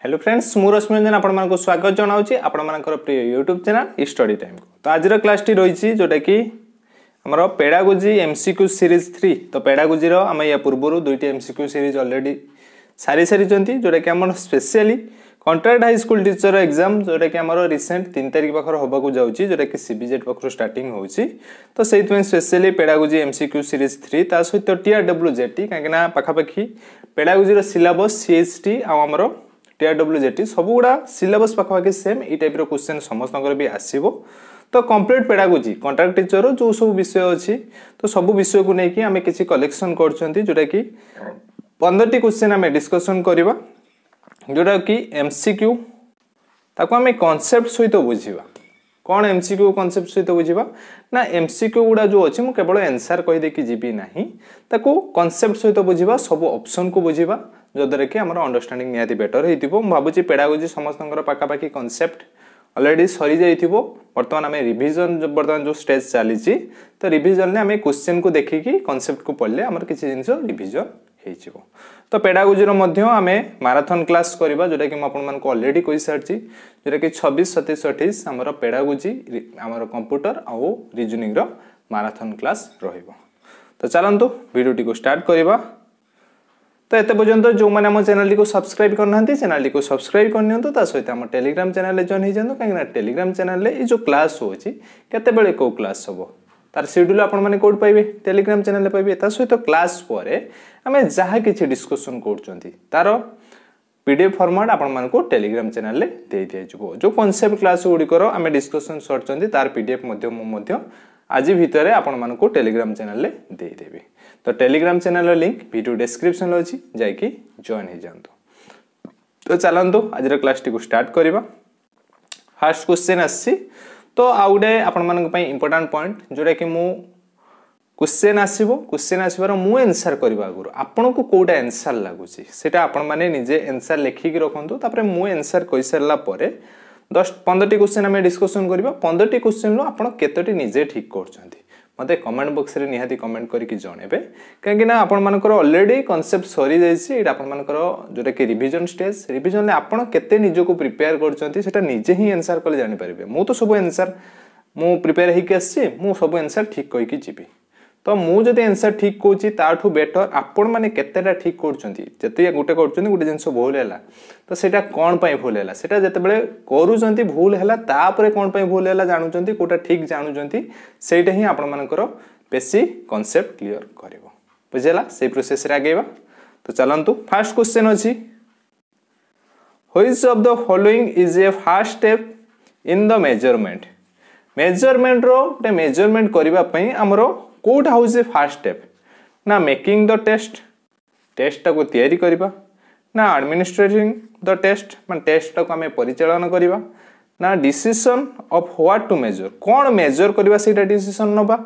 Hello friends मु रश्मि रंजन आपण मानको स्वागत जनाउची आपण मानकर प्रिय यूट्यूब चैनल स्टडी टाइम को। तो आज क्लास टी रही जोटा कि हमर पेडागोजी एमसीक्यू सीरीज 3। तो पेडागोजी रो हम या पूर्व दुईटी एमसीक्यू सीरीज ऑलरेडी सारी चंती जोटा कि हम specially contract high school teacher exam जोटा कि हमर रिसेंट 3 तारिख पाखर होबाकू जाउची जोटा कि सीबीजेट पाखर स्टार्टिंग होउची। तो सेइतमे स्पेशली पेडागोजी एमसीक्यू सीरीज 3 ता सहित टीआरडब्ल्यूजेटी काकना पाखापाखी पेडागोजी रो सिलेबस सीएचटी आ हमर टीआरडब्ल्यूजेटी सब गुड़ा सिलेबस पाखापाखि सेम ई टाइप रो क्वेश्चन समस्त भी आसीबो। तो कंप्लीट पेडागोजी कॉन्ट्रैक्ट टीचर जो सब विषय अछि तो सब विषय को नेकी हमें किछि कलेक्शन करछंती जोटा कि 15टी क्वेश्चन हमें डिस्कशन करबा जोटा कि एमसीक्यू ताको हमें कांसेप्ट सहित बुझिबा। कौन एमसीक्यू कांसेप्ट सहित बुझिबा ना एमसीक्यू गुड़ा जो अछि मु केवल आंसर कहि दे कि जीबी नाही ताको कांसेप्ट सहित बुझिबा सब ऑप्शन को बुझिबा जदरे कि हमर अंडरस्टैंडिंग नियाती बेटर हेतिबो। मु भाबुची पेडागोजी समस्तंकर पाखापाखि कांसेप्ट ऑलरेडी सरी जाइथिबो। वर्तमान हमें रिवीजन वर्तमान जो स्टेज चलीची तो रिवीजन ने हमें क्वेश्चन को देखिकी कांसेप्ट को पढ़ले हमर किछि जिंस रिवीजन हेइचिबो। तो पेडागोजी रो मध्य हमें मैराथन क्लास करबा जोटा कि म आपन मान को ऑलरेडी कहि सारची जोटा कि 26 27 28 हमर पेडागोजी हमर कंप्यूटर आ रीजनिंग रो मैराथन क्लास रहिबो। तो चलंतु वीडियो को स्टार्ट करबा। तो एते पर्यंत जो माने हम चैनल को सब्सक्राइब करना चैनल को सब्सक्राइब करनियंतु ता सहित हम टेलीग्राम चैनल जॉइन हो जांतु काहे टेलीग्राम चैनल ये जो क्लास होची केते बेले को क्लास होबो तार शेड्यूल आपण माने कोड पाइबे टेलीग्राम चैनल पाइबे ता सहित क्लास परे हमें जहा किछि डिस्कशन करचंती तार पीडीएफ फॉर्मेट आपण मान को टेलीग्राम चैनल ले दे दियजबो। जो कांसेप्ट क्लास गुडी करो हमें डिस्कशन करचंती तार पीडीएफ मध्य आज भितर आपण मान को टेलीग्राम चैनल ले दे देबे। तो Telegram channel link video description रे अछि जाई जॉइन हो जांतु। तो चलंतु आज क्लास टी को स्टार्ट करबा। फर्स्ट क्वेश्चन आसी तो आउडे आपण मान पई इंपोर्टेंट पॉइंट जोटा कि मु क्वेश्चन आसीबार मु आंसर करबा गुरु आपण को कोडा आंसर लागुची सेटा आपण माने निजे आंसर लेखि कि रखंतु तापर मु आंसर कहि सरला परे 10-15टी क्वेश्चन हमें डिस्कशन करबा। 15टी क्वेश्चन लो आपण केतोटी निजे ठीक करछंती मते कमेंट बॉक्स रे निहाती कमेंट करके जणेबे काहे ना आपण मानकर ऑलरेडी कांसेप्ट सरी जायछि एटा आपण मानकर जोटा कि रिवीजन स्टेज रिवीजन ले आपण केते निजे को प्रिपेयर करछंती सेटा निजे ही आंसर करले जानि परिबे। मु तो सब आंसर मु प्रिपेयर हेकि आछि मु सब आंसर ठीक कहि कि जिबी। तो मु जदि आंसर ठीक कोची ताठू बेटर आपण माने केतेटा ठीक करछंती जते गुटे करछंती गुटे जिंस भूल हैला तो सेटा कोन पई भूल हैला सेटा जते बेले करूछंती भूल हैला तापरे कोन पई भूल हैला जानुछंती कोटा ठीक जानुछंती सेटा ही आपण मानकर बेसी कांसेप्ट क्लियर करबो बुझेला से प्रोसेस रे आगेबा। तो चलंतु फर्स्ट क्वेश्चन अछि which of the following is a first step in the measurement. Measurement रो ते मेजरमेंट करबा पई हमरो कोड हाउस ए फर्स्ट स्टेप ना मेकिंग द टेस्ट को तैयारी करबा ना एडमिनिस्ट्रेटिंग द टेस्ट मान टेस्ट को हमें परिचालन करबा ना decision of what to measure कोन मेजर करबा सेटा डिसीजन नबा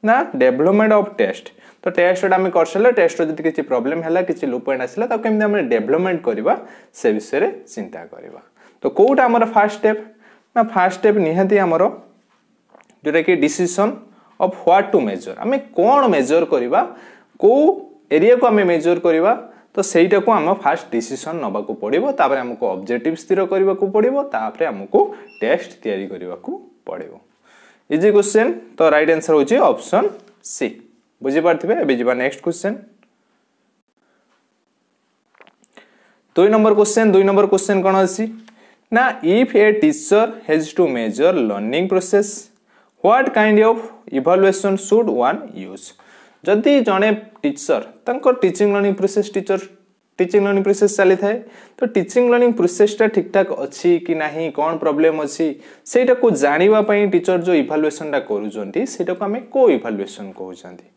ना डेवलपमेंट ऑफ टेस्ट। तो टेस्ट हमें करसले टेस्ट जदि किछि प्रॉब्लम हैला किछि लो पॉइंट आसिला त केमि हमें डेवलपमेंट करबा से विषय रे चिंता करबा। तो कोड हमर फर्स्ट स्टेप ना फर्स्ट स्टेप निहाती हमर जोटा कि decision of what to measure हमें कौन मेजर करबा को एरिया को हमें मेजर करबा तो सेटा को हम फर्स्ट डिसीजन नबा को पड़िबो तापर हमको ऑब्जेक्टिव स्थिर करबा को पड़िबो तापर हमको टेस्ट तैयारी करबा को पड़िबो। इजी क्वेश्चन तो राइट आंसर होची ऑप्शन सी बुझी पारथिबे। एबे जिबा नेक्स्ट क्वेश्चन 2 नंबर क्वेश्चन कोन अछि ना if a teacher has to measure learning process what kind of evaluation should one use. जदि जने टीचर तंकर टीचिंग लर्निंग प्रोसेस चली थाए तो टीचिंग लर्निंग प्रोसेस ता ठीक ठाक अछि कि नाही कोन प्रॉब्लम अछि सेटा को जानिबा पई टीचर जो इवैल्यूएशन ता करूजंती सेटा को हमें को इवैल्यूएशन कहउजंती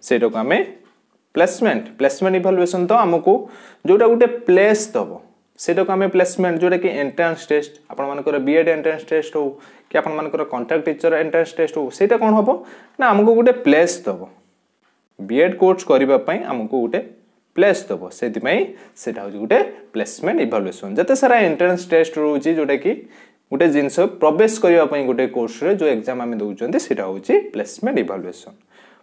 सेटा को हमें प्लेसमेंट इवैल्यूएशन तो हमको जोटा गुटे प्लेस दबो सेटा को हमें प्लेसमेंट जोटा कि एंट्रेंस टेस्ट आपण मानकर बीएड एंट्रेंस टेस्ट हो कि आपण मानकर कॉन्ट्रैक्ट टीचर एंट्रेंस टेस्ट हो सेटा कोन हबो ना हमको गुटे प्लेस दबो बीएड कोर्स करबा पई हमको गुटे प्लेस दबो सेति पई सेटा हो गुटे प्लेसमेंट इवैल्यूएशन जते सारा एंट्रेंस टेस्ट रोची जोटा कि गुटे जिंस प्रवेश करबा पई गुटे कोर्स रे जो एग्जाम हम दउचंती सेटा होची प्लेसमेंट इवैल्यूएशन।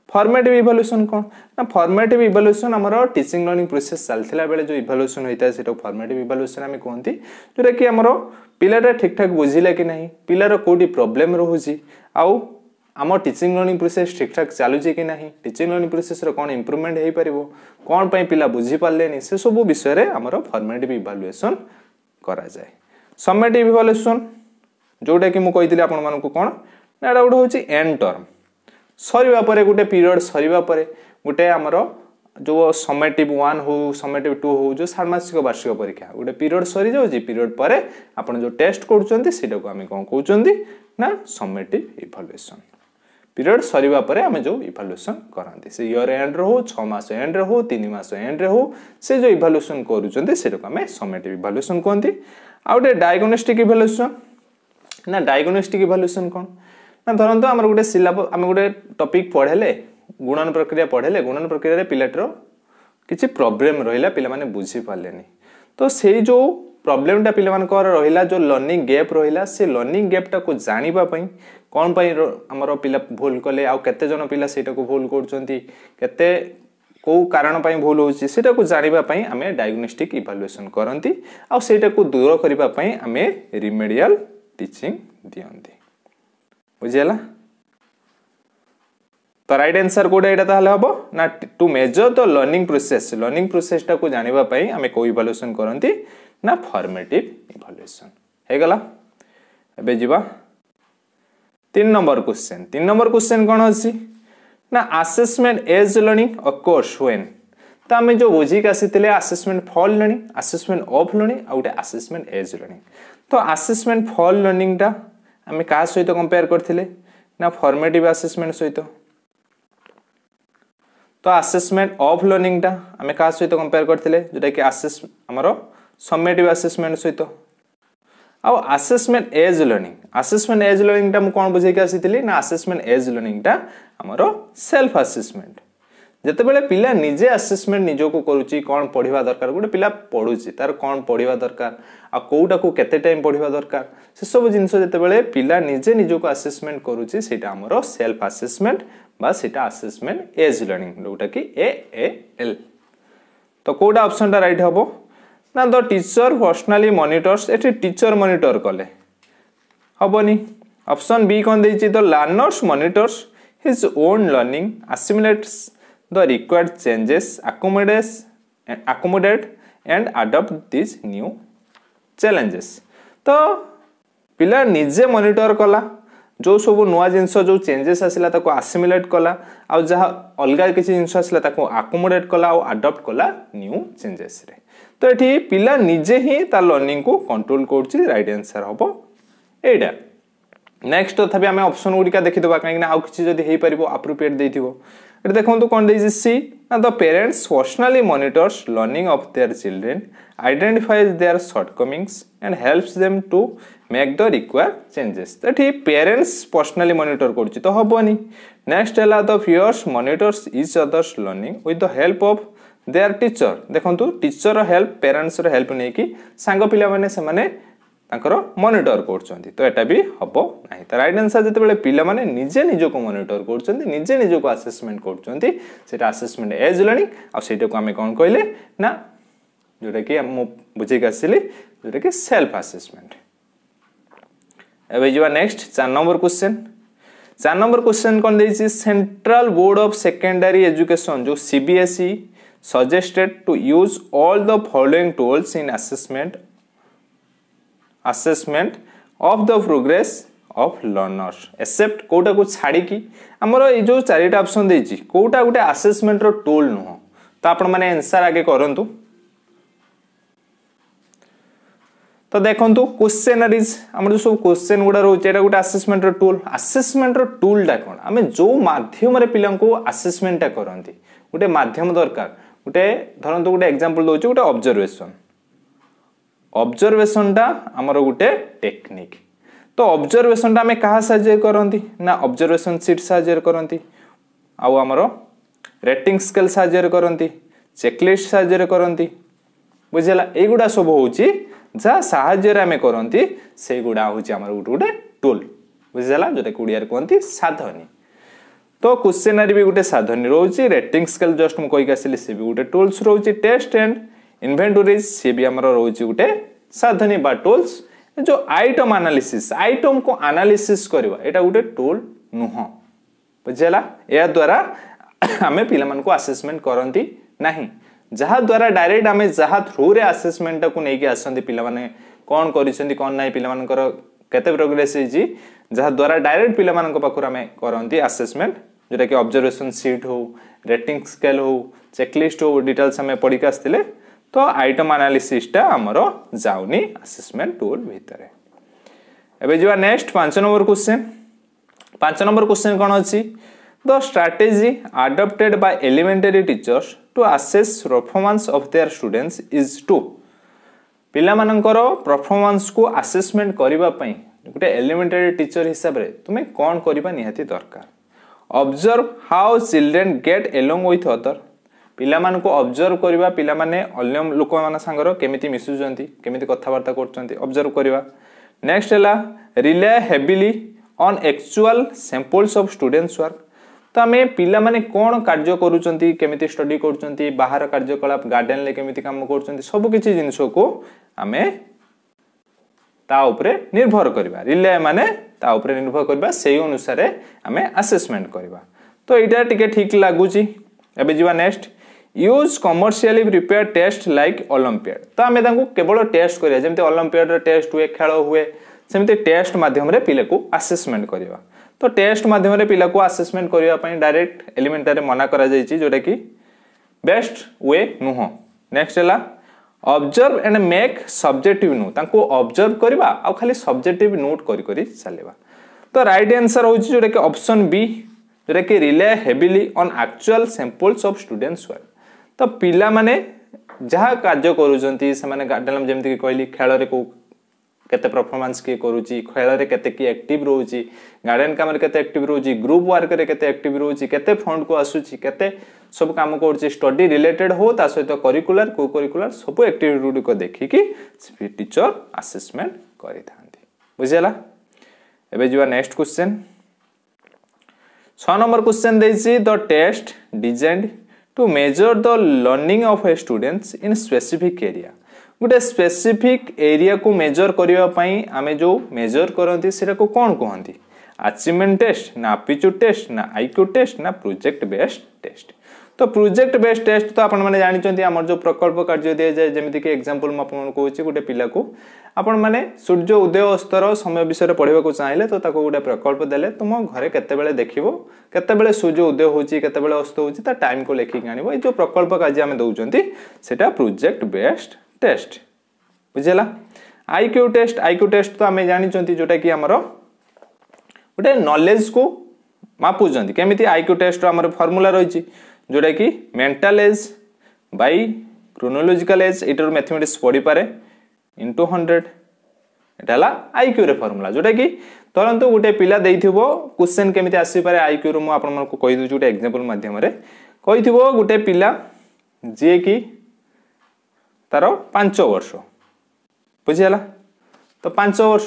फॉर्मेटिव इवैल्यूएशन कौन ना फॉर्मेटिव इवैल्यूएशन हमरो टीचिंग लर्निंग प्रोसेस चलथिला बेले जो इवैल्यूएशन होइता सेटा फॉर्मेटिव इवैल्यूएशन हम कहंती जोरा कि हमरो पिलाटा ठीक ठाक बुझिला कि नहीं पिलार कोडी प्रॉब्लम रहउची आउ आम टीचिंग लर्निंग प्रोसेस ठीक ठाक चलुची कि नहीं टीचिंग लर्निंग प्रोसेस रो कोन इंप्रूवमेंट हेई परिबो कोन पई पिला बुझी पालेनी से सब विषय रे हमरो फॉर्मेटिव इवैल्यूएशन करा जाय समेटिव इवैल्यूएशन जोटा कि मु कहितले आपन मानन को कोन ना एटा गोटे होची एंड टर्म सरीबा परे गोटे पीरियड सरीबा परे गोटे हमरो जो समेटिव 1 हो समेटिव 2 हो जो षाण्मासिक वार्षिक परीक्षा गोटे पीरियड सरी जाउ जी पीरियड परे आपन जो टेस्ट करचंती सेटा को हम कोन कहउचंती ना समेटिव इवैल्यूएशन पीरियड सरीबा परे हम जो इवैल्यूएशन करंती से ईयर एंड रे हो 6 मास एंड रे हो 3 मास एंड रे हो से जो इवैल्यूएशन करूचंती सेटा को हम समेटिव इवैल्यूएशन कहंती आ गोटे डायग्नोस्टिक इवैल्यूएशन ना डायग्नोस्टिक इवैल्यूएशन कोन ना धरंतो हमर गोटे सिलेबस हम गोटे टॉपिक पढेले गुणन प्रक्रिया रे पिलाटर किछि प्रॉब्लम रहिला पिला माने बुझी पालेनी तो सेही जो प्रॉब्लम पिला मानकर रहिला जो लर्निंग गैप रहिला से लर्निंग गैप टा को जानिबा पई कोन पई हमर पिला भूल कले आ केते जन पिला सेटा को भूल करचंती केते को कारण पई भूल होची सेटा को जानिबा पई हमें डायग्नोस्टिक इवैल्यूएशन करंती आ सेटा को दूर करिबा पई हमें रिमेडियल टीचिंग दियंती बुझियला तो राइट आंसर कोडा एटा ताले हबो ना to measure the learning process टा को जानिबा पई हमें को इवैल्यूएशन करंती ना फॉर्मेटिव इवैल्यूएशन हे गला एबे जीवा 3 नंबर क्वेश्चन कोन अछि ना assessment as learning of course when त हमें जो बुझी का आसीतिले assessment for learning assessment of learning आ उटे असेसमेंट एज लर्निंग तो असेसमेंट फॉर लर्निंग टा हमें का सहित कंपेयर करथिले ना फॉर्मेटिव असेसमेंट सहित तो असेसमेंट ऑफ लर्निंग टा हमें का सहित कंपेयर करथिले जेटा कि असेस हमरो समेटिव असेसमेंट सहित आ असेसमेंट एज लर्निंग टा मु कोन बुझे के आसीतिली ना असेसमेंट एज लर्निंग टा हमरो सेल्फ असेसमेंट जते बेले पिला निजे असेसमेंट निजो को करूची कोन पढिबा दरकार गोटे पिला पढुची तार कोन पढिबा दरकार आ कोउटा को केते टाइम पढिबा दरकार से सब जिंस जते बेले पिला निजे निजो को असेसमेंट करूची सेटा हमरो सेल्फ असेसमेंट बा सेटा असेसमेंट एज लर्निंग जोटा कि एएल तो कोडा ऑप्शन टा राइट हबो ना द टीचर पर्सनली मॉनिटर्स एठी टीचर मॉनिटर कले हबोनी ऑप्शन बी कोन देछि the learners monitors his own learning assimilates the required changes accommodate and adopt these new challenges तो पिला निजे मॉनिटर कला जो सब नुआ जिंस जो चेंजेस आसिला ताको असिमिलेट कला आ जहा अलगा किछि जिंस आसिला ताको अकोमोडेट कला आ अडॉप्ट कला न्यू चेंजेस रे तो एठी पिला निजे ही ता लर्निंग को कंट्रोल करछि राइट आंसर हबो एडा नेक्स्ट तथापि आमे ऑप्शन गुडिका देखि दबा काहे कि आ किछि जदी हेई परिबो अप्रोप्रिएट देथिबो एटा देखंतु कोन देछि सी ना the parents personally monitors learning of their children identifies their shortcomings and helps them to make the required changes तठी पेरेंट्स पर्सनली मॉनिटर करछि तो हबोनी नेक्स्ट हला the peers monitors each others learning with the help of their teacher देखंतु teacher help parents रो help नै कि सांग पिला माने से माने तांकर मॉनिटर करछंती तो एटा भी हबो नाही त राइट आंसर जते बेले पिला माने निजे निजो को मॉनिटर करछंती निजे निजो को असेसमेंट करछंती सेटा असेसमेंट एज लर्निंग आ सेटा को हमें कोन कहले ना जोटा कि हम बुझे गसिली जोटा कि सेल्फ असेसमेंट एबे जीवा नेक्स्ट 4 नंबर क्वेश्चन कोन देछि central board of secondary education जो CBSE suggested to use all the following tools in assessment of the progress of learners except कोटा को छाड़ी की हमरो ए जो चारिटा ऑप्शन देछि कोटा गुटे असेसमेंट रो टूल नो तो आपण माने आंसर आगे करंतु तो देखंतु क्वेश्चनरीज हमर जो सब क्वेश्चन गुडा रहउछ एटा गुटे असेसमेंट रो टूल टा कोन हमें जो माध्यम रे पिलं को असेसमेंट टा करंती गुटे माध्यम दरकार गुटे धरंतु गुटे एग्जांपल दोछु गुटे ऑब्जर्वेशन टा हमर गुटे टेक्निक तो ऑब्जर्वेशन टा हमें कहा साहाय्य करंती ना ऑब्जर्वेशन शीट साहाय्य करंती आ हमर रेटिंग स्केल साहाय्य करंती चेकलिस्ट साहाय्य करंती बुझिला ए गुडा सब होउची जा साहाय्य रे हमें करंती से गुडा होउची हमर गुटे टूल बुझिला जोटे कुडियार कोंती साधनी तो क्वेश्चनरी भी गोटे साधन रोचे रेटिंग स्केल जस्ट मुझे कहीक आसली सी भी गोटे टूल्स रोचे टेस्ट एंड इन्वेंटोरीज सी भी आमर रोचे गोटे साधन बा टूल्स जो आइटम एनालिसिस आइटम को एनालिसिस करवा एटा गोटे टूल नुह बुझेला या द्वारा आमे पिला मन को असेसमेंट करंती नहीं जहा द्वारा डायरेक्ट आमे जहा थ्रू रे असेसमेंट को नेकी आसंती पिला माने कोन करिसेंती कोन नाही पिला मानकर केते प्रोग्रेस हेजी जहा द्वारा डायरेक्ट पिला मान को पाखुर आमे करंती असेसमेंट जोटा कि ऑब्जर्वेशन शीट हो रेटिंग स्केल हो चेकलिस्ट हो डिटेल्स हमें पढ़ी के आसथिले तो आइटम एनालिसिस टा हमरो जाउनी असेसमेंट टूल भितर एबे जो next 5 number question 5 number question कोन अछि the strategy adopted by elementary teachers to assess performance of their students is to पिला मानकर परफॉर्मेंस को असेसमेंट करिबा पई गोटे एलिमेंटरी टीचर हिसाब रे तुमे कोन करिबा निहाती दरकार observe how children gate along with other पिला मान को ऑब्जर्व करिबा पिला माने अन्य लोक मान संगर केमिति मिसुजंती केमिति कथा वार्ता करचंती ऑब्जर्व करिबा नेक्स्ट हला relay heavily on actual samples of students work तो आमे पिला माने कोन कार्य करूचंती केमिति स्टडी करचंती बाहर कार्यकलाप गार्डन ले केमिति काम करचंती सब किछि जिंसो को आमे ता उपरे निर्भर करिबा रिले माने ता उपरे निर्भर करिबा सेही अनुसार आमे असेसमेंट करिबा तो एटा टिके ठीक लागुची एबे जीवा next use commercially prepare taste like olympiad तो आमे तांको केवल टेस्ट करिया जेमते ओलंपियाड रे टेस्ट हुए खेल हुए सेमते टेस्ट माध्यम रे पिला को असेसमेंट करिबा तो टेस्ट माध्यम रे पिला को असेसमेंट करिया पई डायरेक्ट एलिमेंटरी मना करा जायछि जोटा कि बेस्ट वे नुह नेक्स्ट हला observe and make subjective note तांको ऑब्जर्व करबा आ खाली सब्जेक्टिव नोट करी करी चलेबा तो राइट आंसर होछि जोटा कि ऑप्शन बी जोटा कि relay heavily on actual samples of students work तो पिला माने जहा कार्य करूचंती से माने गार्डन जेमति कि कहली खेल रे को केते परफॉर्मेंस के करूची खेल रे केते की एक्टिव रहूची गार्डन काम रे केते एक्टिव रहूची ग्रुप वर्क रे केते एक्टिव रहूची केते फंड को आसुची केते सब काम करची स्टडी रिलेटेड हो ता सहित करिकुलर को करिकुलर सब एक्टिविटी को देखि कि टीचर असेसमेंट करि थांती बुझिला एबे जुवा नेक्स्ट क्वेश्चन 6 नंबर क्वेश्चन देछि the test designed to measure the learning of a students in specific area गोटे स्पेसिफिक एरिया को मेजर करिवा पई आमे जो मेजर करंती सेटा को कोन कहंती अचीवमेंट टेस्ट ना एप्टीट्यूड टेस्ट ना आईक्यू टेस्ट ना प्रोजेक्ट बेस्ड टेस्ट तो प्रोजेक्ट बेस्ड टेस्ट तो आपण माने जानि चंती हमर जो प्रकल्प कार्य दिया जाय जेमिति कि एग्जांपल म आपण कहूची गोटे पिला को आपण माने सूर्य उदय अस्तर समय विषय पढिबा को चाहिले तो ताको गोटे प्रकल्प देले तुम घरे केते बेले देखिबो केते बेले सूर्य उदय होची केते बेले अस्त होची ता टाइम को लेखि आनिबो ए जो प्रकल्प कार्य हम दउचंती सेटा प्रोजेक्ट बेस्ड टेस्ट बुझेला आईक्यू टेस्ट तो आमे जानि चंती जोटा कि हमर गोटे नॉलेज को मापुचंती केमिति आईक्यू टेस्ट हमर फार्मूला रहिची जोटा कि mental as by chronological age hitter mathematics पढ़ी पारे इनटू 100 एटाला आईक्यू रे फार्मूला जोटा कि तुरंत गोटे पिला देइथिबो क्वेश्चन केमिति आसी पारे आईक्यू रो मु आपन मन को कहि दउ जोटे एग्जांपल माध्यम रे कहिथिबो गोटे पिला जे कि तार 5 वर्ष बुझिला तो 5 वर्ष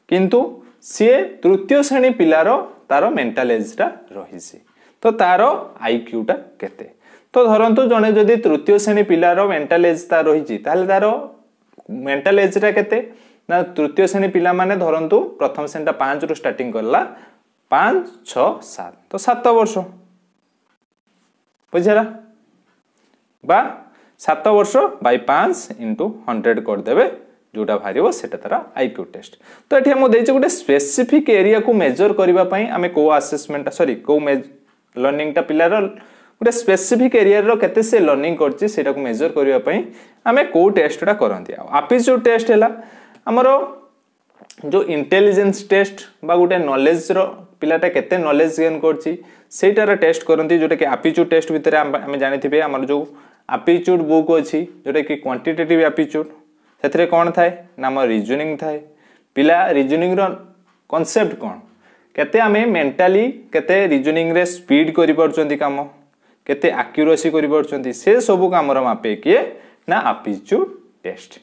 किंतु सी तृतीय श्रेणी पिलार तार मेंटल एज टा रहिसी तो तार आईक्यू टा केते तो धरंतु जने जदी तृतीय श्रेणी पिलार मेंटल एज ता रहिची ताले तार मेंटल एज टा केते ना तृतीय श्रेणी पिला माने धरंतु प्रथम श्रेणी टा 5 रु स्टार्टिंग करला 5 6 7 तो 7 वर्ष बुझिला बा 7 वर्ष बाय 5 into 100 कर देबे जोटा भारिबो सेटा तारा आईक्यू टेस्ट तो एठी हम देइछ गोटे स्पेसिफिक एरिया को मेजर करबा पई हमें को असेसमेंट सॉरी को लर्निंग टा पिलार गोटे स्पेसिफिक एरिया रो केते से लर्निंग करछि सेटा को मेजर करबा पई हमें को टेस्ट टा करंती एप्टीट्यूड टेस्ट हैला हमरो जो इंटेलिजेंस टेस्ट बा गोटे नॉलेज रो पिलाटा केते नॉलेज गेन करछि सेटार टेस्ट करंती जोटा कि एप्टीट्यूड टेस्ट भितर हम जानिथिबे हमर जो एप्टीट्यूड बुक अछि जोटा कि क्वांटिटेटिव एप्टीट्यूड सेथरे कोन थाए नाम रीजनिंग थाए पिला रीजनिंग रो कांसेप्ट कोन केते हमें मेंटली केते रीजनिंग रे स्पीड करि परचंती काम केते एक्यूरेसी करि परचंती से सब काम रो मापे किए ना एप्टीट्यूड टेस्ट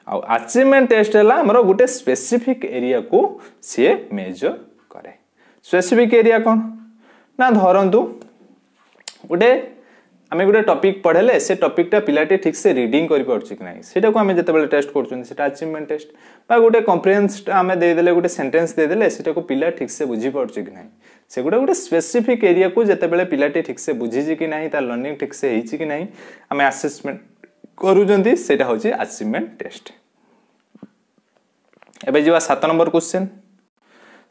आ अचीवमेंट टेस्ट हला हमरो गुटे स्पेसिफिक एरिया को से मेजर करे स्पेसिफिक एरिया कोन ना धरतु गोटे आम गोटे टॉपिक पढ़ेले से टॉपिकटा पिलाटी ठीक से रीडिंग कर पार्छ कि ना सेटा को आम जिते टेस्ट कर अचीवमेंट टेस्ट बा गोटे कॉन्फिडेंस आम देदेले गोटे सेंटेंस देदेले सेटा को पिला ठीक से बुझी पार्छ कि ना से गोटे स्पेसिफिक एरिया को जिते पिलाटी ठीक से बुझी कि ना तार लर्निंग ठीक से होइछि कि ना आम असेसमेंट करूजंती सेटा होछि अचीवमेंट टेस्ट। एबे जीवा 7 नंबर क्वेश्चन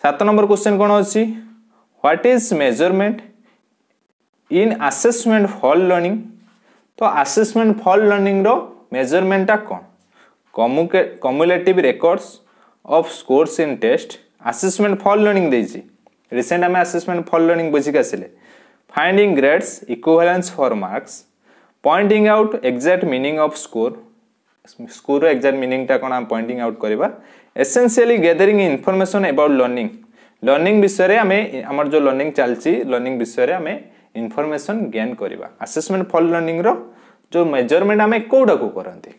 7 नंबर क्वेश्चन कोन अछि what is measurement in assessment for learning. तो असेसमेंट फॉर लर्निंग रो मेजरमेंट टा कोन cumulative records of scores in test assessment for learning देछि रिसेंट आम असेसमेंट फॉर लर्निंग बुझिक आसिले finding grades equivalence for marks pointing out exact meaning of score exact meaning टा कोन पॉइंटिंग आउट करबा essentially gathering information about learning विषय रे हमें हमर जो लर्निंग चलची लर्निंग विषय रे हमें इन्फॉर्मेशन गेन करबा असेसमेंट फॉर लर्निंग रो जो मेजरमेंट हमें कोडा को करंती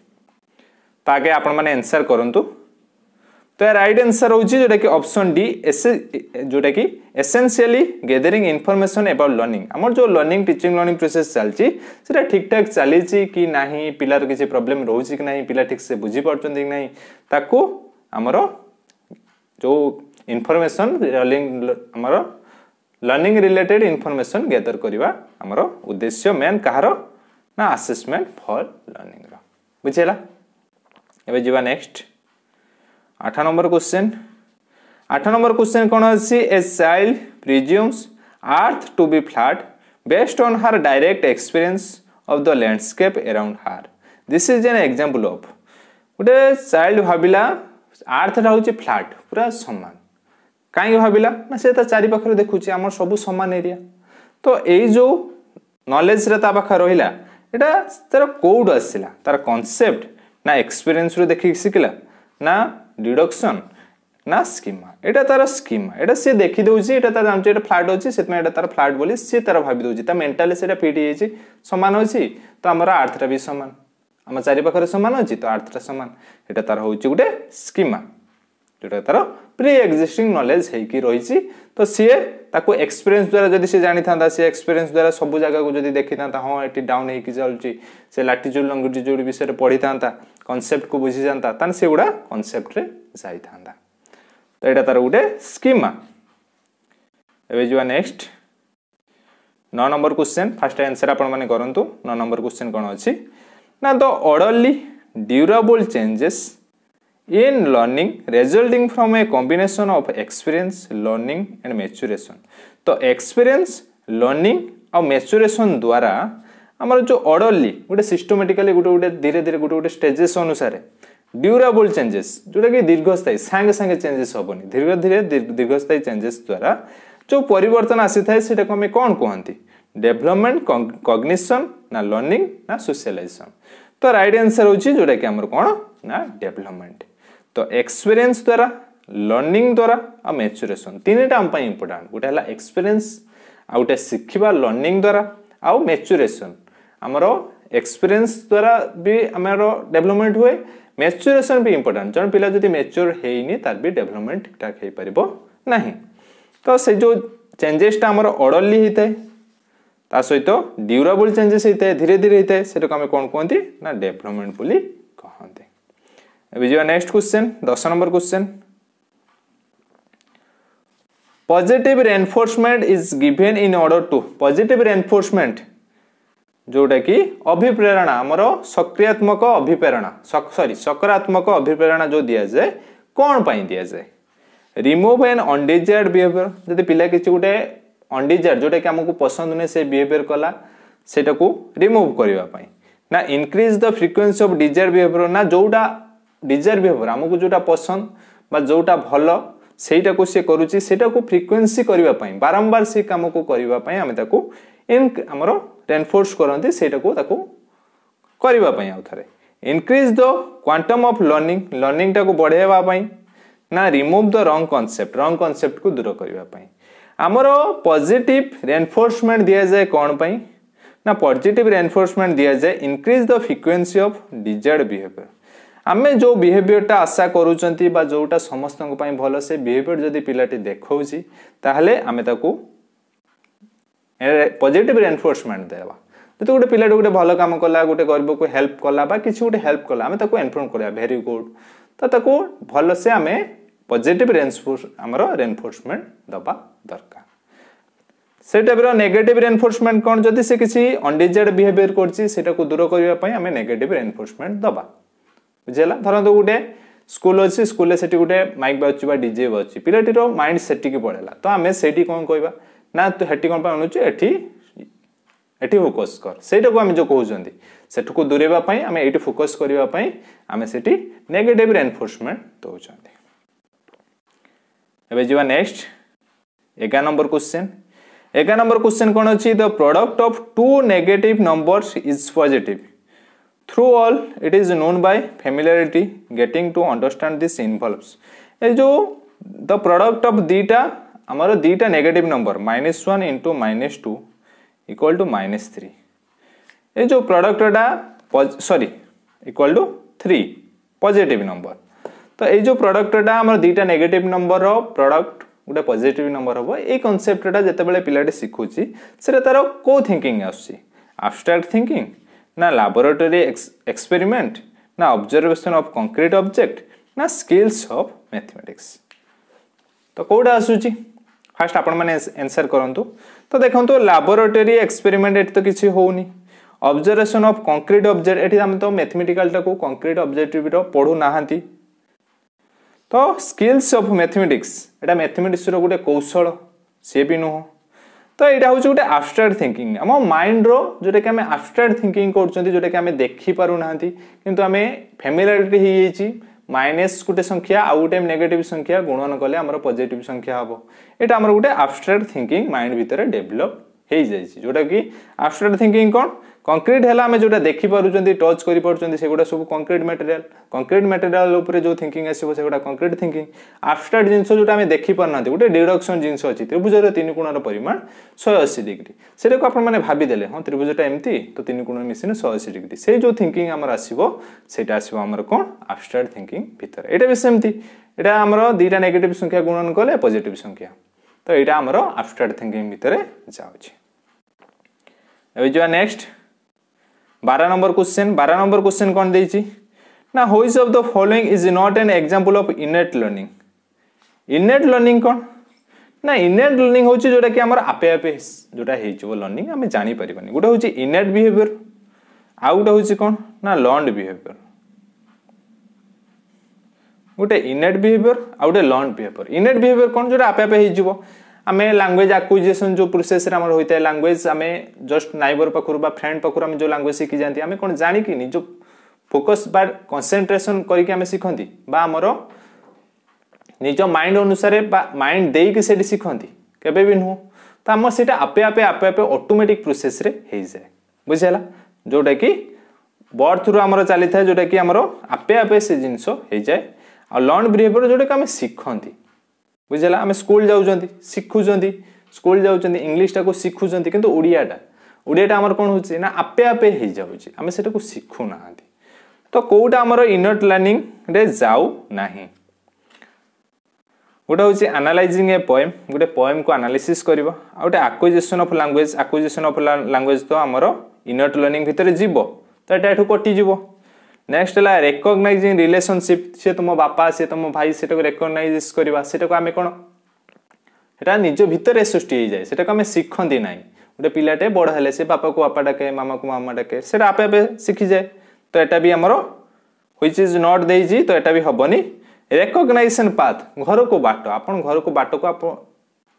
ताके आपण माने आंसर करंतु। तो राइट आंसर होची जोटा कि ऑप्शन डी जोटा कि essentially gathering information about learning हमर जो लर्निंग टीचिंग लर्निंग प्रोसेस चलची सेटा ठीक ठाक चलीची कि नाही पिलार किछि प्रॉब्लम रहउची कि नाही पिला ठीक से बुझी पड़चंती कि नाही ताको हमर जो इन्फॉर्मेशन हमर लर्निंग रिलेटेड इन्फॉर्मेशन गैदर करबा हमर उद्देश्य मेन कहारो ना असेसमेंट फॉर लर्निंग रो बुझेला। एबे जीवा next 8 number question 8 number question कोन अछि a child presumes earth to be flat based on her direct experience of the landscape around her this is an example of गोटे child भाबिला earth रा होची flat पूरा समान कहीं भाविला ना से चारि पाखरे देखुची हमर सब समान एरिया तो एई जो नॉलेज रे ता पाखा रहिला एटा तार कोड आसिला तार कांसेप्ट ना एक्सपीरियंस रो देखि सिखला ना डिडक्शन ना स्कीमा एटा तार स्कीमा एटा से देखि दोची एटा तार जानचे एटा फ्लैट होची सेतमे एटा तार फ्लैट बोली से तार भाबी दोची ता मेंटली सेटा फिट हेची समान होची तो हमर अर्थ रा भी समान हम चारि पाखरे समान होची तो अर्थ रा समान एटा तार होची गुटे स्कीमा जोटा तार प्री एक्जिस्टिंग नॉलेज है कि रही तो सी ताको एक्सपीरियंस द्वारा जदि से जानी था सी एक्सपीरियंस द्वारा सब जगह को जदि देखि था हां एटी डाउन है कि चलची से लैटिट्यूड लॉन्गिट्यूड विषय पढ़ी था कांसेप्ट को बुझी जानता तान से गुडा कांसेप्ट रे जाई थांदा तो एटा तार गुटे स्कीमा। एबे जुआ next 9 number question first answer आपण माने करंतु 9 नंबर क्वेश्चन कोन अछि ना the orderly durable changes in learning resulting from a combination of experience learning and maturation। तो experience learning और maturation द्वारा हमर जो orderly गोटे सिस्टमैटिकली गोटे धीरे धीरे गोटे स्टेजेस अनुसार ड्यूरेबल चेंजेस जोटा कि दीर्घस्थायी संगे संगे चेंजेस होबनी धीरे धीरे दीर्घस्थायी चेंजेस द्वारा जो परिवर्तन आसी थाए सेटा को हम कोन कहंती डेवलपमेंट कॉग्निशन ना लर्निंग ना सोशलाइजेशन। तो राइट आंसर होची जोटा कि हमर कोन ना डेवलपमेंट। तो एक्सपीरियंस द्वारा लर्निंग द्वारा आ मैच्योरेशन तीनटा हम पई इंपोर्टेंट गोटे हला एक्सपीरियंस आ गोटे सिखिबा लर्निंग द्वारा आ मैच्योरेशन हमरो एक्सपीरियंस द्वारा भी हमरो डेवलपमेंट हुए मैच्योरेशन भी इंपोर्टेंट जन पिला जदी मैच्योर हेइनी तार भी डेवलपमेंट ठीक ठाक हे परिबो नाही। तो से जो चेंजेस ता हमरो ऑर्डरली हेतै ता सहित ड्यूरेबल चेंजेस हेतै धीरे धीरे हेतै सेटा को हम कोन कहंती ना डेवलपमेंट बोली कहंती। अभी जो next question 10 number question positive reinforcement is given in order to positive reinforcement जोटा कि अभिप्रेरणा हमरो सक्रियात्मक अभिप्रेरणा सकारात्मक अभिप्रेरणा जो दिया जाए कोन पई दिया जाए रिमूव एन अनडिजायर्ड बिहेवियर जदि पिला किछि गुटे अनडिजायर्ड जोटा कि हमकु पसंद नै से बिहेवियर कला सेटा को रिमूव करबा पई ना increase the frequency of desired behaviour ना जोटा डिजायर बिहेवियर हमको जोटा पसंद बा जोटा भलो सेटा को से करूची सेटा को फ्रीक्वेंसी करबा पई बारंबार से काम को करबा पई हम ताको इन हमरो रेनफोर्स करंती सेटा को ताको करबा पई आउथरे increase the quantum of learning टा को बढ़ेबा पई ना रिमूव द रॉन्ग कांसेप्ट को दूर करबा पई हमरो पॉजिटिव रेनफोर्समेंट दिया जाए कोन पई ना पॉजिटिव रेनफोर्समेंट दिया जाए increase the frequency of desired behaviour आमे जो बिहेवियर टा आशा करूचंती बा जोटा समस्त को पई भलो से बिहेवियर जदी पिलाटी देखौची ताहले आमे ताको पॉजिटिव रेनफोर्समेंट देवा तो गोटे पिला गोटे भल काम कला गोटे गरीब को हेल्प कला किसी गोटे हेल्प कला आम एनफोर्स करा वेरी गुड तो भल से आम पॉजिटिव रेनफोर्समेंट दबा दरकार से टाइप नेगेटिव रेनफोर्समेंट कौन जदि से किसी अनडिजायर्ड बिहेवियर कर दूर करने आम नेगेटिव रेनफोर्समेंट दबा बुझेगा धरत गोटे स्कूल अच्छी स्कूल से गोटे माइक बाजुची डीजे बाजुची पिलाटीर माइंड सेटिक पड़ेगा तो आम से कौन कहवा ना तू हेटी कौन अनुचु एटी फोकस कर सेटा को आम जो कहते सेठ को दूरेवाई आम ये फोकस करने आम से नेगेटिव रेनफोर्समेंट दौरान एवं जा next 11 number question 11 number question कौन अच्छी the product of two negative numbers is positive through all it is known by familiarity getting to understand this involves a जो द प्रोडक्ट ऑफ दीटा आमर दीटा negative number -1 into -2 equal to -3 ये जो प्रोडक्टा sorry equal to 3 positive number तो ये जो प्रोडक्टा आमर दीटा नेगेटिव नंबर रो प्रोडक्ट गोटे पॉजिटिव नंबर हम ये कनसेप्टा जिते पिलाटी शिखुची से तार को थिंकिंग आब्स्ट्रैक्ट थिंकिंग ना लैबोरेटरी एक्सपेरिमेंट ना ऑब्जर्वेशन ऑफ कंक्रीट ऑब्जेक्ट ना स्किल्स ऑफ मैथमेटिक्स तो कौटा आसूची फास्ट आपण मैंने आंसर करंतु तो देखंतु लैबोरेटरी एक्सपेरिमेंट एट तो किसी होनी observation of concrete object eighty हम तो मैथमेटिकल टाको कंक्रीट ऑब्जेक्ट पढ़ू नाहांती तो skills of mathematics Etah mathematics रो गोटे कौशल सी भी नुह तो यहाँ हूँ गोटे आब्स्ट्रैक्ट थिंकिंग आम माइंड रो जोटा कि आम आब्स्ट्रैक्ट थिंकिंग कर जोटा कि आम देखी पारु ना किंतु आम फेमिलियरिटी हो जाइए माइनस गोटे संख्या आउ गोटे नेगेटिव संख्या गुणन कले आमर पॉजिटिव संख्या हम यहाँ आमर गोटे आब्स्ट्रैक्ट थिंकिंग माइंड भितर डेभलप हो जाए जोटा कि आब्स्ट्रैक्ट थिंकिंग कौन कंक्रीट है आम जो देखी पार्टी टच कर सब कंक्रीट मटेरियल जो थिंकिंग आसो कंक्रीट थिंकिंग आब्स्ट्रैक्ट जिनस जो आम देखी पारना गोटे डिडक्शन जिनस अच्छी त्रिभुजर 3 कोणर परिमाण 180 डिग्री से आपने भावीदे हाँ त्रिभुजटा एमती तो 3 कोण मिशन 180 डिग्री से जो थिंकिंग आमर आसो आमर कौन आब्स्ट्रैक्ट थिंकिंग भितर यहाँ भी सेमती यहाँ आमर दीटा नेगेटिव संख्या गुणन कले पॉजिटिव संख्या तो यहाँ आमर आब्स्ट्रैक्ट थिंकिंग भितर जाऊँ नेक्स्ट 12 नंबर क्वेश्चन कौन देछि ना which of the following is not an example of इनेट learning कौन ना इनेट लर्निंग होची जोटा कि हमर आपे आपे जोटा हेइचो लर्निंग हमें जानि परिबनी गोटा होची इनेट बिहेवियर आ गोटा होची कौन ना लर्नड बिहेवियर गोटे इनेट बिहेवियर आ गोटे लर्नड बिहेवियर इनेट बिहेवियर कौन जोटा आपे आपे हेइजिवो आम लैंग्वेज एक्विजिशन जो प्रोसेस आम होता है लैंग्वेज आम जस्ट नाइबर पाखर बा फ्रेंड पाखर आम जो लैंग्वेज शिखी जाती आम कौन जानिकी निज फोकस बा कंसंट्रेशन करके आम शिखती आमर निज माइंड अनुसार माइंड देकी से शिखती केबे भी नुह तो आम से आपे आपे आपे आपे ऑटोमेटिक प्रोसेस रे हो जाए बुझेगा जोटा कि बर्थ रू आमर चली था जोटा कि आमर आपे आपे से जिनस हो जाए आ लर्न बिहेवियर जोटा कि आम शिखती बुझेगा आम स्कूल जाऊँ शिखुंट स्कूल जाऊँ इंग्लीश टाक शिखुंट कि ओडियाटा आमर कौन हो ना आपे आपे हो जाऊँगी आम से शिखुना तो कौटा आमर इनट लर्निंग रे जाऊ ना गोटे हूँ एनालाइजिंग ए पोएम गोटे पोएम को एनालिसिस करवा गोटे एक्विजिशन ऑफ लैंग्वेज तो आमर इनट लर्निंग भितर जीव तो यहाँ कटिज नेक्स्ट है रेकग्नाइजिंग रिलेशनशिप सी तुम बापा सी तुम भाई से रेकग्नाइज करवा से आम कौन এটা निज भितर सृष्टि हो जाए सेटा आम शिखती ना गोटे पिलाटे बड़ हेले से बापा को बापा डाके मामा को मामा डाके से आपे आपे शिखी जाए तो यहाँ भी आमर व्हिच इज नॉट देजी तो यहाँ भी हेनी रेकग्नाइजेशन पाथ घर को बाट आप घर को बाट को आप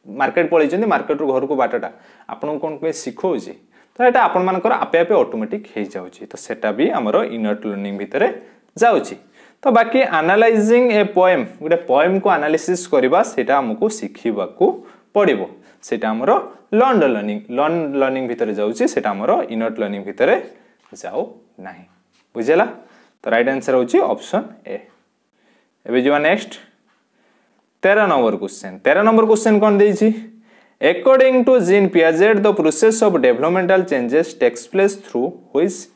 मार्केट पलैंट मार्केट रू घर को बाटटा आपन कौन कहीं शिखौची तो यहाँ आपण मानकर आपे आपे ऑटोमेटिक हो जाऊँगी तो सेटा भी आमर इनट लर्निंग भितर जाऊँगी तो बाकी एनालाइजिंग ए पोएम गोटे पोएम को एनालिसिस करवा सेटा हमको शिखिबाकू पड़िबो सेटा हमर लर्न लर्निंग भितर जाऊँगी सेटा हमर इनट लर्निंग भितर जाऊ नाही बुझेला तो राइट आंसर होची ऑप्शन ए एबे जीवा नेक्स्ट 13 नंबर क्वेश्चन कौन देछि according to Jean Piaget the process of developmental changes takes place through which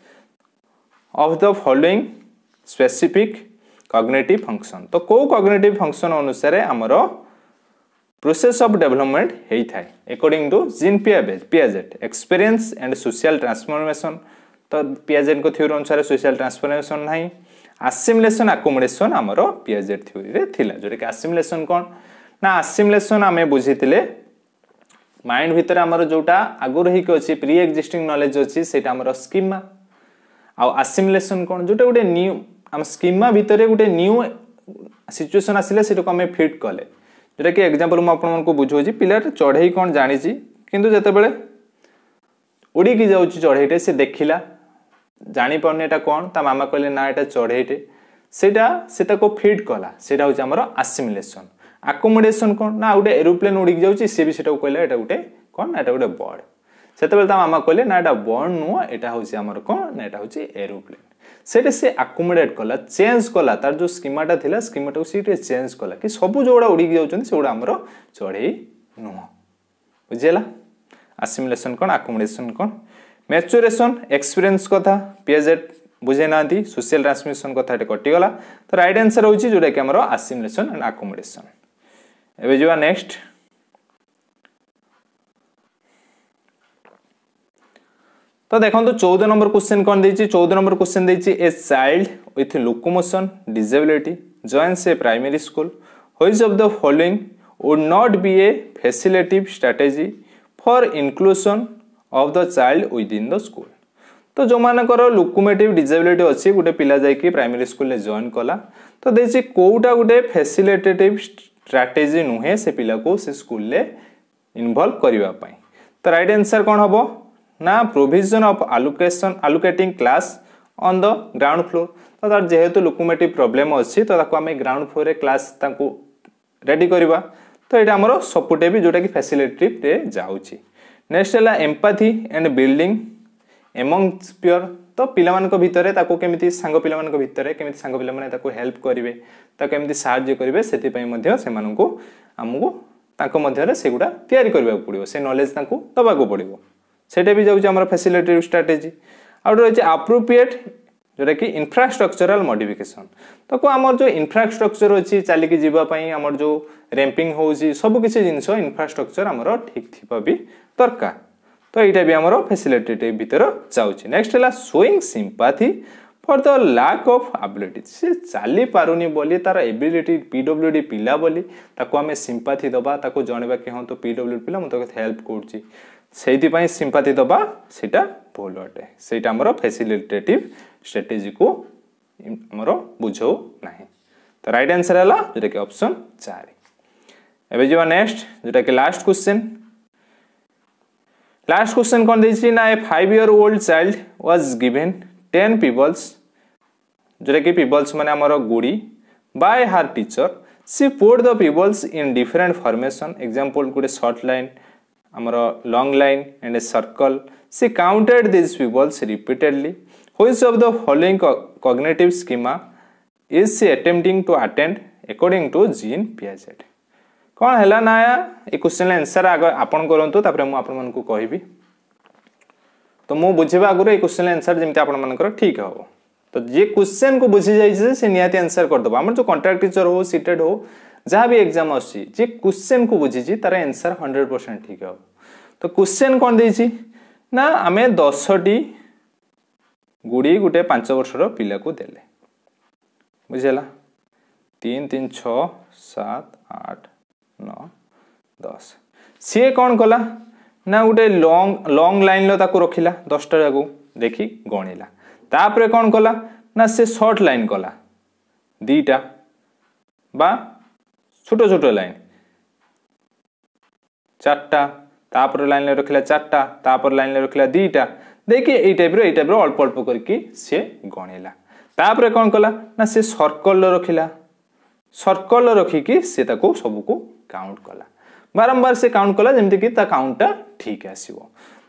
of the following specific cognitive function तो को cognitive function अनुसार हमर प्रोसेस ऑफ डेवलपमेंट हेई थाए according to Jean Piaget experience and social transformation. तो Piaget को theory अनुसार social transformation नहीं आसिमिलेशन अकोमोडेशन आमर पियाजेट थ्योरी रे थिला जोटा कि आसिमिलेशन कौन ना आसिमिलेशन आमे बुझीतिले माइंड भितर आमर जोटा आगु रही के अछि प्री एक्जिस्टिंग नॉलेज अछि सेटा आमर स्कीमा आ आसिमिलेशन कौन जोटा गोटे न्यू हम स्कीमा भितर गोटे न्यू सिचुएशन आसिले सेटा को आमे फिट कले जोटा कि एग्जांपल म आपन मन को बुझोजी पिला चढ़ई कौन जानि छी किंतु जते बेले उड़ी की जाउची चढ़ईटे से देखिला जानी पाउने एटा कौन ता मामा कहले ना एटा चढ़ईटे सेटा को फिट कला सेटा होची हमर आसिमिलेशन। अकोमोडेशन कौन ना गोटे एरोप्लेन उड़ी जाउची से भी सेटा को कहले एटा गोटे कौन एटा गोटे बर्ड सेते बेले ता मामा कहले ना एटा बर्ड नुह एटा होची हमर कौन ना एटा होची एरोप्लेन सेटे से अकोमोडेट कला चेंज कला तार जो स्कीमाटा थिला स्कीमाटा को सीटे चेंज कला कि सब जोड़ा उड़ी जाउचन सेउडा हमर चढ़ई नुह बुझेला। आसिमिलेशन कौन अकोमोडेशन कौन मैच्योरेशन एक्सपीरियंस कथा पियाजेट बुझे नांती सोशल ट्रांसमिशन कथा एटे कटि गला तो राइट आंसर होची जोटा कि हमर आसिमिलेशन एंड अकोमोडेशन। एबे जोआ नेक्स्ट तो देखो तो 14 नंबर क्वेश्चन कौन देछि 14 नंबर क्वेश्चन देछि a child with locomotion disability joins a primary school which of the following would not be a facilitative strategy for inclusion of the child within the school. तो जो मानकर locomotive disability अछि गोटे पिला जाय कि primary school ले join कला तो देछि कोउटा गोटे फैसिलिटेटिव स्ट्रेटजी नुहे से पिला को से स्कूल ले इन्वॉल्व करिवा पई। तो राइट आंसर कोन हबो ना provision of allocating class on the ground floor. तो तार जेहेतु लोकोमोटिव प्रॉब्लम अछि तो ताको हमें ग्राउंड फ्लोर रे क्लास ताको रेडी करिवा तो एटा हमरो सपोर्टे भी जोटा कि फैसिलिटेटिव रे जाउची। नेक्स्ट है एम्पैथी एंड बिल्डिंग एमंग्स पियर तो पिला मान को भितरे ताको केमिति सांग पिला मान को भितरे केमिति सांग पिला माने ताको हेल्प करिवे ताको केमिति सहाय्य करिवे सेति पई मध्ये से माननको हमको ताको मध्ये रे सेगुडा तयारी करबा पड़िबो से नॉलेज ताको दबा को पड़िबो सेटा भी जाउची हमर फैसिलिटेटिव स्ट्रेटजी। आउट रहछि एप्रोप्रिएट जोटा कि इंफ्रास्ट्रक्चरल मॉडिफिकेशन तो को हमर जो इंफ्रास्ट्रक्चर अछि चाली कि जीवा पई हमर जो रैंपिंग होउची सब किछि जिंस इंफ्रास्ट्रक्चर हमर ठीक थिबा भी दरकार तो एटा भी हमर फैसिलिटेटिव भीतर जाउची। नेक्स्ट हला showing sympathy for the lack of ability से चाली पारुनी बोली तार एबिलिटी पीडब्ल्यूडी पिला बोली ताको हमें सिंपैथी दबा ताको जणेबा कि हां तो पीडब्ल्यूडी पिला म तो हेल्प करची सेति पई सिंपैथी दबा सेटा भूल अटे सेटा हमर फैसिलिटेटिव स्ट्रेटजी को हमर बुझो नाही। तो राइट आंसर हला जेटा कि ऑप्शन 4। एबे जो नेक्स्ट जेटा कि लास्ट क्वेश्चन कोन देछि ना a 5-year-old child was given 10 pebbles जोटा कि pebbles माने हमर गुडी by her teacher she put the pebbles in different formation example गुडे शॉर्ट लाइन हमर long line and a circle she counted this pebbles repeatedly which of the following cognitive schema is she attempting to attend according to Jean Piaget. कौन है ना ये question answer आग आपन करंतु तापर मु आपन मन को कहबी तो मु बुझेबा आगु ये क्वेश्चन आंसर जेमति आपन मनकर ठीक हो तो जे क्वेश्चन को बुझी जाई से नियाती आंसर कर दबा हमर जो कॉन्ट्रैक्ट टीचर हो सीटेड हो जहां भी एग्जाम आसी जे क्वेश्चन को बुझी जी तार आंसर 100% ठीक हो। तो क्वेश्चन कोन देछि ना हमें 10 टी गुडी गुटे 5 वर्षर पिला को देले बुझेला 3 3 6 7 8 9 10 सी कौन कला ना गोटे लॉन्ग लाइन लो ताको रखिला 10 टा जाको देखी गणिला तापरे कौन कला ना से शॉर्ट लाइन कला 2टा बा छोटो छोटो लाइन 4टा तापर लाइन ले रखिला 4टा तापर लाइन ले रखिला 2टा देखि एई टाइप रो अल्प अल्प करके से गणिला तापरे कौन कला ना से सर्कल रखिला सर्कल रखिकी से ताको सब को काउंट कला बारंबार से काउंट कला जेमति कि ता काउंटटा ठीक आसीबो।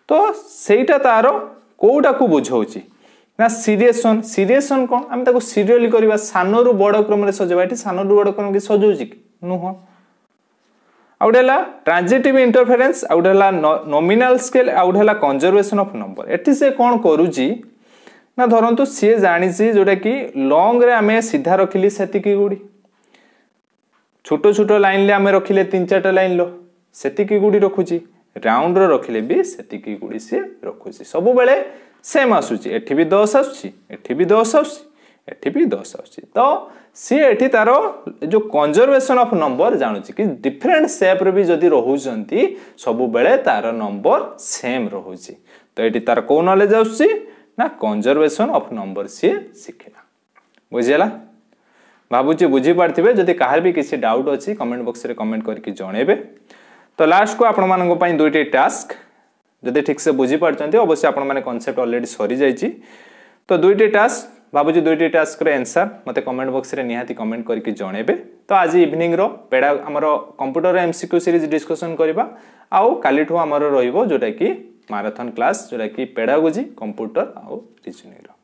तो सेटा तार कोउटा को बुझौची ना सीरियसन कोन हम ताको सीरियली करबा सानो रु बड़ क्रम रे सजेबा एठी सानो रु बड़ क्रम के सजौची नुह आउडेला ट्रांजिटिव इंटरफेरेंस आउडेला नॉमिनल स्केल आउडेला कंजर्वेशन ऑफ नंबर एठी से कोन करूची ना धरंतु से जानिसी जोटा कि लॉन्ग रे हमें सीधा रखिली सेति की गुडी छोट छोट लाइन ले आमे रखिले 3-4 लाइन लो सेतिकी गुडी रखुची राउंड रो रखिले भी सेतिकी गुडी से रखुची सब बेले सेम आसुची एठी भी 10 आसुची एठी भी 10 आसुची एठी भी 10 आसुची तो सी एठी तारो जो कंजर्वेशन ऑफ नंबर जानुची कि डिफरेंट शेप रे भी जदी रहुचंती सब बेले तार नंबर सेम रहुची तो एठी तार को नॉलेज आसुची ना कंजर्वेशन ऑफ नंबर से शिखिला बुझिला भाबुची बुझी पारथिबे जदी काहर भी किसी डाउट अछि कमेंट बॉक्स रे कमेंट करके जणेबे तो लास्ट को आपण मानन को पई दुईटी टास्क जदी ठीक से बुझी पारचंती अवश्य आपण माने कांसेप्ट ऑलरेडी सरी जाईची तो दुईटी टास्क बाबूजी दुईटी टास्क रे आंसर मते कमेंट बॉक्स रे निहाती कमेंट करके जणेबे तो आज इवनिंग रो पेडा हमरो कंप्यूटर एमसीक्यू सीरीज डिस्कशन करबा आउ कालीठो हमरो रहिबो जोटा कि मैराथन क्लास जोटा कि पेडागोजी कंप्यूटर आउ रीजनिंग रो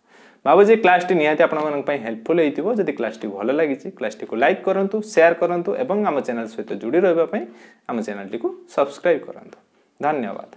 बाबूजी क्लास टी निहाती आपण मानन पई हेल्पफुल हेतिबो जदी क्लास टी भलो लागिची क्लास टी को लाइक करंतु शेयर करंतु एवं हम चैनल सहित जुड़ी रहबा पई हम चैनल टी को सब्सक्राइब करंतु धन्यवाद।